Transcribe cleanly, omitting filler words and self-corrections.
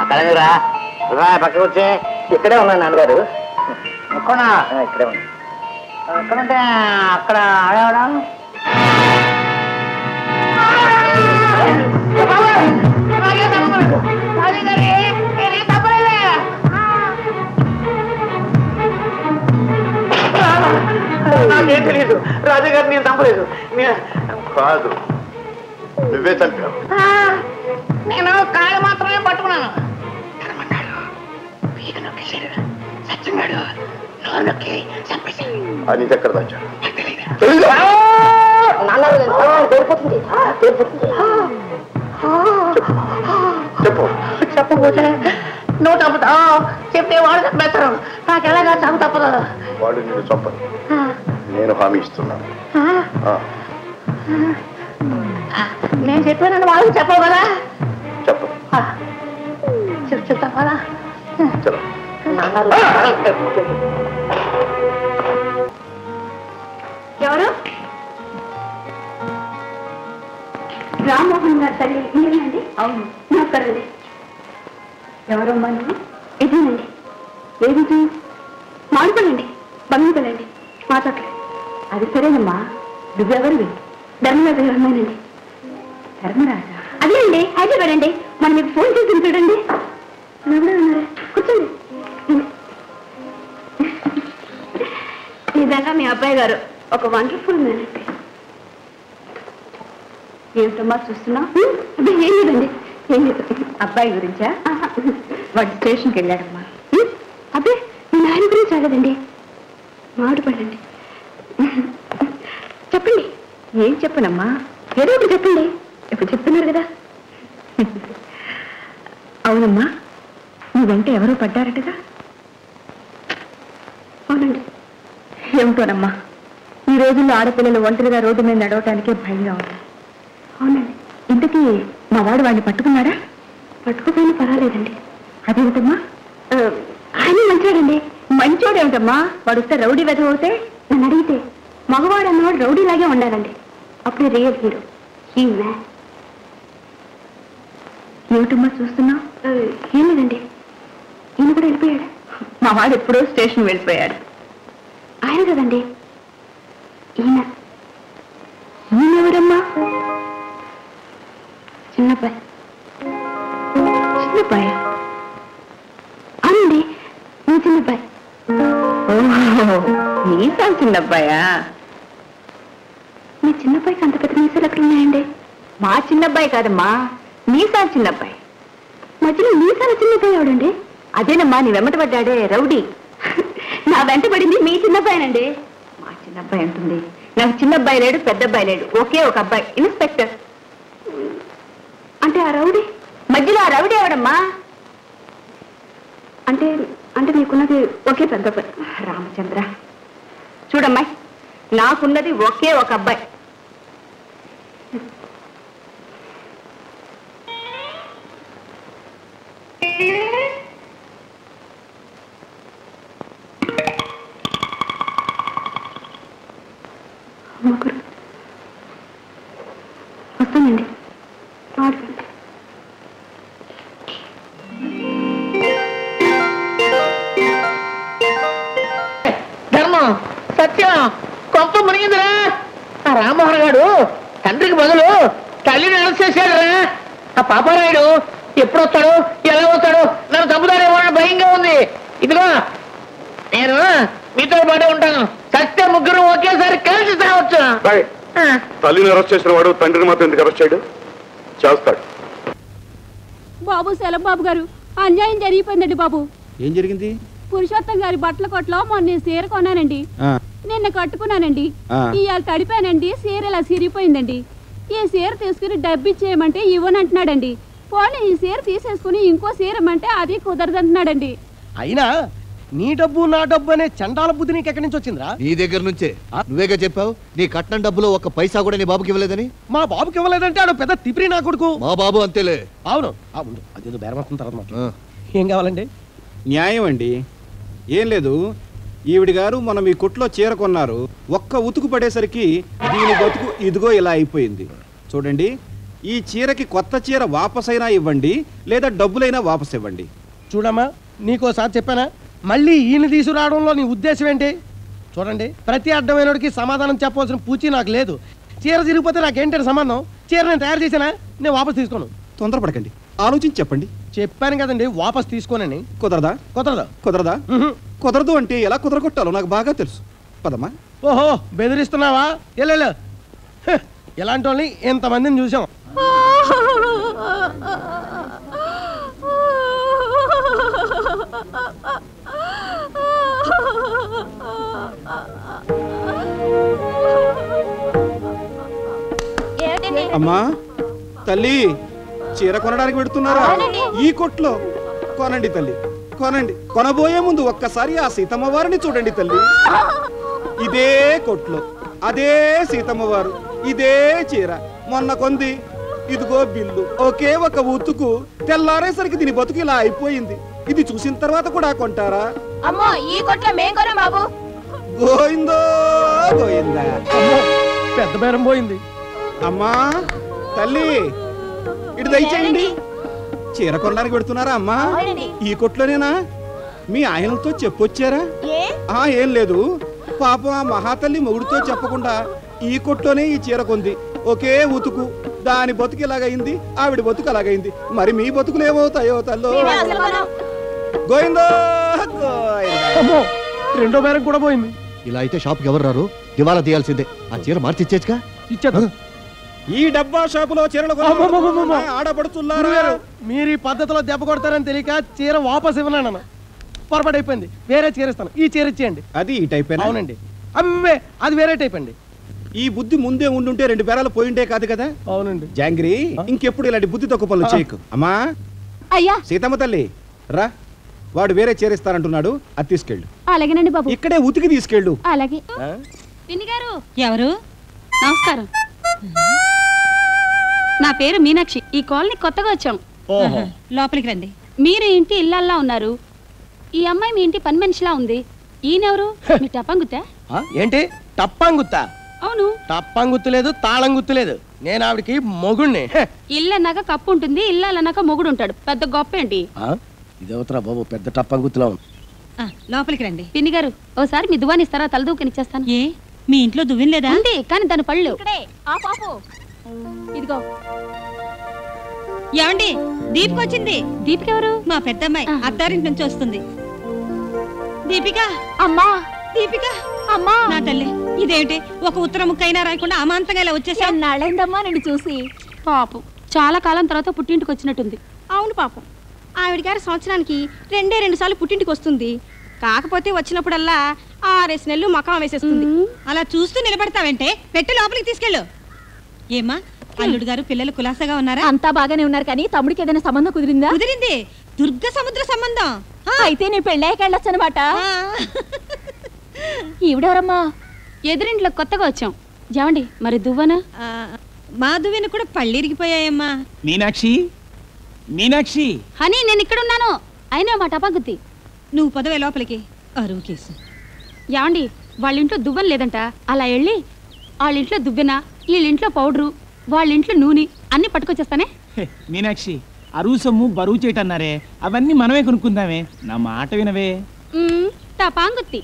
అక్కడరా పక్కకు వచ్చే ఇక్కడే ఉన్నాను నాన్నగారు. ఇక్కడే ఉన్నా. ఎక్కడంటే అక్కడ ఆడేవాడా నాకేం తెలియదు. రాజు గారు నేను చంపలేదు. కాదు, నువ్వే చంపావు. నేను కాళ్ళు మాత్రమే పట్టుకున్నాను. సత్యంగాడు నోరుకి చంపేశాడు. అది ఎక్కడ దాచాడు? చెప్పు. చెప్పబోతే నువ్వు తప్పుతావు, చెప్తే వాడు చంపేస్తారు. నాకు ఎలాగా చంపు తప్పదు. వాడు నిన్ను చంపదు, నేను హామీ ఇస్తున్నాను. నేను చెప్పానని వాళ్ళకి చెప్పవు కదా? చెప్పు. చెప్తా కదా. ఎవరు? రామ్మోహన్ గారి తల్లి మీరేనండి? అవును, నమస్కారండి. ఎవరమ్మా నువ్వు? ఇదేనండి. ఏది? మాడిపడండి, బంగారండి, మాట్లాడలేదు. అది సరేనమ్మా, నువ్వెవరివి? ధర్మరాజు గారు అమ్మాయినండి. ధర్మరాజా? అదే అండి, హైదరాబాద్ అండి. మనం మీకు ఫోన్ చేసి చూడండి. ఉన్నారా? కూర్చోండి. నిజంగా మీ అబ్బాయి గారు ఒక వండర్ఫుల్ మ్యాన్ అండి. ఏమిటమ్మా చూస్తున్నా? అదే ఏం లేదండి, ఏం లేదు. అబ్బాయి గురించా? వాడు స్టేషన్కి వెళ్ళాడమ్మా. అబ్బే, నేను ఆయన గురించి రాలేదండి. మాడిపడండి. చెప్పండి. ఏం చెప్పనమ్మా? ఏదో ఒకటి చెప్పండి. ఇప్పుడు చెప్తున్నారు కదా. అవునమ్మా, నీ వెంట ఎవరో పడ్డారటగా? అవునండి. ఏమిటోనమ్మా, ఈ రోజుల్లో ఆడపిల్లలు ఒంటరిగా రోడ్డు మీద నడవటానికే భయంగా ఉంది. అవునండి. ఇంతకీ మా వాడు వాడిని పట్టుకున్నారా? పట్టుకుపోయినా పర్వాలేదండి. అదేమిటమ్మా? ఆయన మంచోడండి. మంచోడేమిటమ్మా? వాడు వస్తే రౌడీ వెధవ అవుతే? నన్ను అడిగితే మగవాడు అన్నవాడు రౌడీలాగే ఉండాలండి, అప్పుడే రియల్ హీరో. ఏమిటమ్మా చూస్తున్నా? ఏం లేదండి, ఈయన కూడా వెళ్ళిపోయాడు. మా వాడు ఎప్పుడో స్టేషన్ వెళ్ళిపోయాడు. ఆయన కదండి ఈయన. ఈయనెవరమ్మా? చిన్నబ్బాయి. చిన్నబ్బాయా? అవునండి, మీ చిన్నబ్బాయి. మీసాలు చిన్నబ్బాయా? మీ చిన్నబ్బాయికి అంత పెద్ద మీసాలు ఎక్కడ ఉన్నాయండి? మా చిన్నబ్బాయి కాదమ్మా, మీసాలు చిన్నబ్బాయి. మధ్యలో మీసాల చిన్నబ్బాయి ఎవడండి? అదేనమ్మా, నీ వెంట పడ్డాడే రౌడీ. నా వెంట పడింది మీ చిన్నబ్బాయినండి. మా చిన్నబ్బాయి అంటుంది. నాకు చిన్నబ్బాయి లేడు, పెద్దబ్బాయి లేడు, ఒకే ఒక అబ్బాయి, ఇన్స్పెక్టర్. అంటే ఆ రౌడీ మధ్యలో ఆ రౌడీ ఎవడమ్మా? అంటే అంటే నీకున్నది ఒకే పెద్ద అబ్బాయి. రామచంద్ర, చూడమ్మాయి, నాకున్నది ఒకే ఒక అబ్బాయి. వస్తానండి. ధర్మం, సత్యం, కొంప మునిగిందిరా. ఆ రామ్మోహన్ గారు తండ్రికి బదులు తల్లిని అరెస్ట్ చేశాడురా. ఆ పాపారాయుడు ఎప్పుడు వస్తాడు, ఎలా వస్తాడు, నన్ను చంపుతాడేమో అని భయంగా ఉంది. ఇదిగో నేను మీతో పాటే ఉంటాను. సత్య ముగ్గురు ఒకేసారి కలిసి సావచ్చు. తల్లిని అరెస్ట్ చేసిన వాడు తండ్రిని మాత్రం ఎందుకు అరెస్ట్ చేయడు? చేస్తాడు. బాబు సెలం బాబు గారు, అన్యాయం జరిగిపోయిందండి బాబు. ఏం జరిగింది? పురుషోత్తం గారి బట్టల కొట్లో మొన్న చీర కొన్నానండి, నిన్న కట్టుకున్నానండి, ఇవాళ తడిపానండి, చీర ఇలా సిరిగిపోయిందండి. ఈ చీర తీసుకుని డబ్బిచ్చేయమంటే ఇవ్వనంటున్నాడండి. పోనీ ఈ చీర తీసేసుకుని ఇంకో చీర అంటే అది కుదరదంటున్నాడండి. అయినా నీ డబ్బు నా డబ్బు అనే చండాల బుద్ధి నీకు ఎక్కడి నుంచి వచ్చిందిరా? నీ దగ్గర నుంచే. నువ్వేగా చెప్పావు నీ కట్నం డబ్బులో ఒక్క పైసా కూడా నీ బాబుకి ఇవ్వలేదని. మా బాబుకి ఇవ్వలేదంటే ఆడు పెద్ద తిప్పిరి నా కొడుకు. మా బాబు అంతేలే. అవును అదేదో బేరం వస్తుంది తర్వాత మాట్లాడు. ఏం కావాలండి? న్యాయం అండి. ఏం లేదు, ఈవిడి గారు మనం ఈ కొట్లో చీర కొన్నారు. ఒక్క ఉతుకు పడేసరికి దీని బతుకు ఇదిగో ఇలా అయిపోయింది. చూడండి, ఈ చీరకి కొత్త చీర వాపసైనా ఇవ్వండి, లేదా డబ్బులైనా వాపస్ ఇవ్వండి. చూడమ్మా, నీకోసారి చెప్పానా, మళ్ళీ ఈయన తీసుకురావడంలో నీ ఉద్దేశం ఏంటి? చూడండి, ప్రతి అడ్డమైనడికి సమాధానం చెప్పవలసిన పూచి నాకు లేదు. చీర చిరిగిపోతే నాకేంటి సంబంధం? చీర నేను తయారు చేసానా? నేను వాపస్ తీసుకోను. తొందరపడకండి, ఆలోచించి చెప్పండి. చెప్పాను కదండి వాపస్ తీసుకోనని. కుదరదా? కుదరదా? కుదరదు అంటే ఎలా కుదరగొట్టాలో నాకు బాగా తెలుసు. పదమ్మా. ఓహో, బెదిరిస్తున్నావా? ఎల్లెళ్ళు. ఎలాంటి వాళ్ళని ఎంతమందిని చూసాం. అమ్మా తల్లి, చీర కొనడానికి పెడుతున్నారా? ఈ కొట్లో కొనండి తల్లి, కొనండి. కొనబోయే ముందు ఒక్కసారి ఆ సీతమ్మ వారిని చూడండి తల్లి. ఇదే కొట్లో అదే సీతమ్మ వారు, ఇదే చీర మొన్న కొంది. ఇదిగో బిల్లు. ఒకే ఒక ఉతుకు తెల్లారేసరికి దీని బతుకు ఇలా అయిపోయింది. ఇది చూసిన తర్వాత కూడా కొంటారా? అమ్మో, ఈ కొట్లో మేం కొనం బాబు. గోయిందో గోయిందా. పెద్ద బేరం పోయింది. అమ్మా తల్లి, ఇటు దయచేయండి. చీర కొనడానికి పెడుతున్నారా అమ్మా? ఈ కొట్లోనేనా? మీ ఆయనతో చెప్పొచ్చారా? ఏం లేదు, పాపం ఆ మహాతల్లి మొగుడుతో చెప్పకుండా ఈ కొట్లోనే ఈ చీర కొంది. ఒకే ఉతుకు, దాని బతుకు ఎలాగైంది, ఆవిడ బతుకు అలాగైంది. మరి మీ బతుకులు ఏమవుతాయో తల్లో. గోయిందో అమ్మో, రెండో బేరం కూడా పోయింది. ఇలా అయితే షాప్కి ఎవరు రారు? దివాలా తీయాల్సిందే. ఆ చీర మార్చిచ్చేచ్చుగా. ఇచ్చేదా? ఈ డబ్బా షాపులో చీరలు ఆడపడుతున్నారా? మీరు ఈ పద్ధతిలో దెబ్బ కొడతారని తెలియక చీర వాపస్ ఇవ్వనాను. పొరపాటు అయిపోయింది. వేరే చీర ఇస్తాను, ఈ చీర ఇచ్చేయండి. అది ఈ టైప్? అవునండి. అమ్మే, అది వేరే టైప్ అండి. ఈ బుద్ధి ముందే ఉండుంటే 2 బేరాలు పోయిండే కాదు కదా. అవునండి. జాంగ్రీ, ఇంకెప్పుడు ఇలాంటి బుద్ధి తక్కువ పనులు చేయకు. అమ్మా అయ్యా, సీతమ్మ తల్లి రా, వాడు వేరే చేరిస్తానంటున్నాడు, అది తీసుకెళ్ళు. అలాగేనండి బాబు. ఇక్కడే ఉతికి తీసుకెళ్ళు. అలాగే. పిన్ని గారు. ఎవరు? నమస్కారం. నా పేరు మీనాక్షి. ఈ కాలనీ కొత్తగా వచ్చాం. లోపలికి రండి. మీరు ఇంటి ఇల్లల్లా ఉన్నారు. ఈ అమ్మాయి మీ ఇంటి పని మనిషిలా ఉంది. ఈయనెవరు? మీ టప్పంగుత్తా? ఏంటి టప్పంగుత్తా? అవును. టప్పంగుత్తు లేదు, తాళం గుత్తు లేదు. నేను ఆవిడకి మొగుణ్ణి. ఇల్లన్నాక కప్పు ఉంటుంది, ఇల్లన్నాక మొగుడు ఉంటాడు. పెద్ద గొప్ప ఏంటి? ఇదేవతరా బాబు, పెద్ద టప్పంగుత్తులా ఉంది. లోపలికి రండి. పిన్ని గారు, ఓసారి మీ దువ్వాని ఇస్తారా? తలదూకనిచ్చేస్తాను. ఏ, మీ ఇంట్లో దువ్వెన లేదా? ఉంది, కానీ దాని పళ్ళు. ఇదిగో. ఏమండి, దీపిక వచ్చింది. దీపిక ఎవరు? మా పెద్దమ్మాయి అత్తారింటి నుంచి వస్తుంది. దీపిక. అమ్మా. దీపిక. అమ్మా. నా తల్లి, ఇదేంటి ఒక ఉత్తర ముక్కైనా రాయకుండా అమాంతంగా ఇలా వచ్చేసా? నాళ్ళైందమ్మా నిన్ను చూసి. పాపం, చాలా కాలం తర్వాత పుట్టింటికి వచ్చినట్టుంది. అవును పాపం, ఆవిడ గారి సంవత్సరానికి 2 సార్లు పుట్టింటికి వస్తుంది. కాకపోతే వచ్చినప్పుడల్లా 6 నెలలు మకాం వేసేస్తుంది. అలా చూస్తూ నిలబడతావంటే పెట్టి లోపలికి తీసుకెళ్ళు. ఏమ్మా, అల్లుడు గారు పిల్లలు కులాసగా ఉన్నారా? అంతా బాగానే ఉన్నారు, కానీ తమ్ముడికి ఏదైనా సంబంధం కుదిరిందా? కుదిరింది. దుర్గ సముద్ర సంబంధం. అయితే నీ పెళ్ళాక వెళ్ళొచ్చు అనమాట. ఈవిడెవరమ్మా? ఎదురింట్లో కొత్తగా వచ్చాం. ఏమండి, మరి దువ్వనా? మా దువ్వెన కూడా పళ్ళిరిగిపోయాయమ్మా. మీనాక్షి, మీనాక్షి. హనీ, నేను ఇక్కడ ఉన్నాను. అయినా మా టపాగుత్తి. నువ్వు పదవే లోపలికి. అరువు కేసు. ఏమండి, వాళ్ళ ఇంట్లో దువ్వెన లేదంట. అలా వెళ్ళి వాళ్ళ ఇంట్లో దువ్వెన, వీళ్ళింట్లో పౌడరు, వాళ్ళ ఇంట్లో నూనె అన్ని పట్టుకొచ్చేస్తానే. మీనాక్షి, అరువు సొమ్ము బరువు చేయటన్నారే, అవన్నీ మనమే కొనుక్కుందామే. నా మాట వినవే. టపాంగుత్తి.